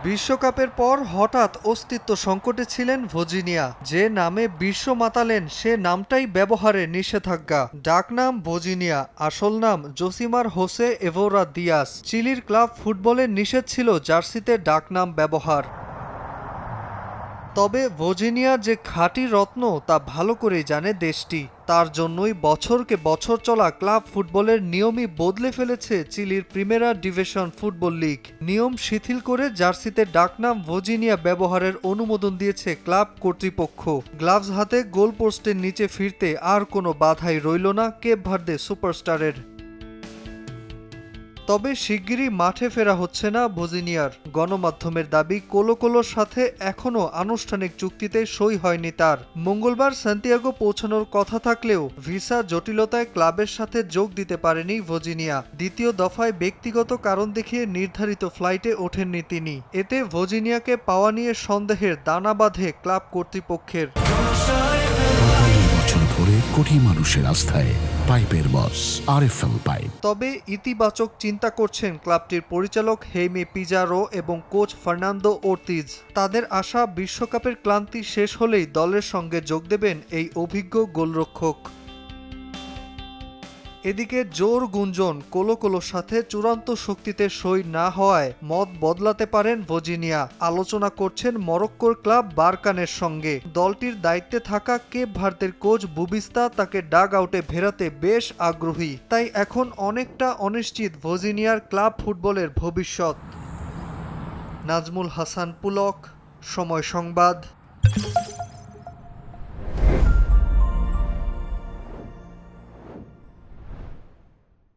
বিশ্বকাপের পর হঠাৎ অস্তিত্ব সংকটে ছিলেন ভজিনিয়া। যে নামে বিশ্ব মাতালেন সে নামটাই ব্যবহারে নিষেধাজ্ঞা। ডাকনাম ভজিনিয়া, আসল নাম জোসিমার হোসে এভোরা দিয়াস। চিলির ক্লাব ফুটবলে নিষেধ ছিল জার্সিতে ডাকনাম ব্যবহার। তবে ভজিনিয়া যে খাঁটি রত্ন তা ভালো করেই জানে দেশটি। তার জন্যই বছরকে বছর চলা ক্লাব ফুটবলের নিয়মই বদলে ফেলেছে চিলির প্রিমেরা ডিভিশন ফুটবল লিগ। নিয়ম শিথিল করে জার্সিতে ডাকনাম ভজিনিয়া ব্যবহারের অনুমোদন দিয়েছে ক্লাব কর্তৃপক্ষ। গ্লাভস হাতে গোল পোস্টের নিচে ফিরতে আর কোনো বাধাই রইল না কেপ ভার্দে সুপারস্টারের। তবে শিগগিরই মাঠে ফেরা হচ্ছে না ভজিনিয়ার। গণমাধ্যমের দাবি কোলো-কোলোর সাথে এখনও আনুষ্ঠানিক চুক্তিতে সই হয়নি তার। মঙ্গলবার সান্তিয়াগো পৌঁছানোর কথা থাকলেও ভিসা জটিলতায় ক্লাবের সাথে যোগ দিতে পারেনি ভজিনিয়া। দ্বিতীয় দফায় ব্যক্তিগত কারণ দেখিয়ে নির্ধারিত ফ্লাইটে ওঠেননি তিনি। এতে ভজিনিয়াকে পাওয়া নিয়ে সন্দেহের দানা বাঁধে ক্লাব কর্তৃপক্ষের। কোটি মানুষের আস্থায় পাইপের বস আরএফএল পাইপ। তবে ইতিবাচক চিন্তা করছেন ক্লাবটির পরিচালক হেইমে পিজারো এবং কোচ ফার্নান্দো ওর্তিজ। তাদের আশা বিশ্বকাপের ক্লান্তি শেষ হলেই দলের সঙ্গে যোগ দেবেন এই অভিজ্ঞ গোলরক্ষক। এদিকে জোর গুঞ্জন কোলো-কোলোর সাথে চূড়ান্ত শক্তিতে সই না হওয়ায় মত বদলাতে পারেন ভজিনিয়া। আলোচনা করছেন মরক্কোর ক্লাব বারকানের সঙ্গে। দলটির দায়িত্বে থাকা কেপ ভার্দের কোচ বুবিস্তা তাকে ডাগ আউটে ফেরাতে বেশ আগ্রহী। তাই এখন অনেকটা অনিশ্চিত ভজিনিয়ার ক্লাব ফুটবলের ভবিষ্যৎ। নাজমুল হাসান পুলক, সময় সংবাদ।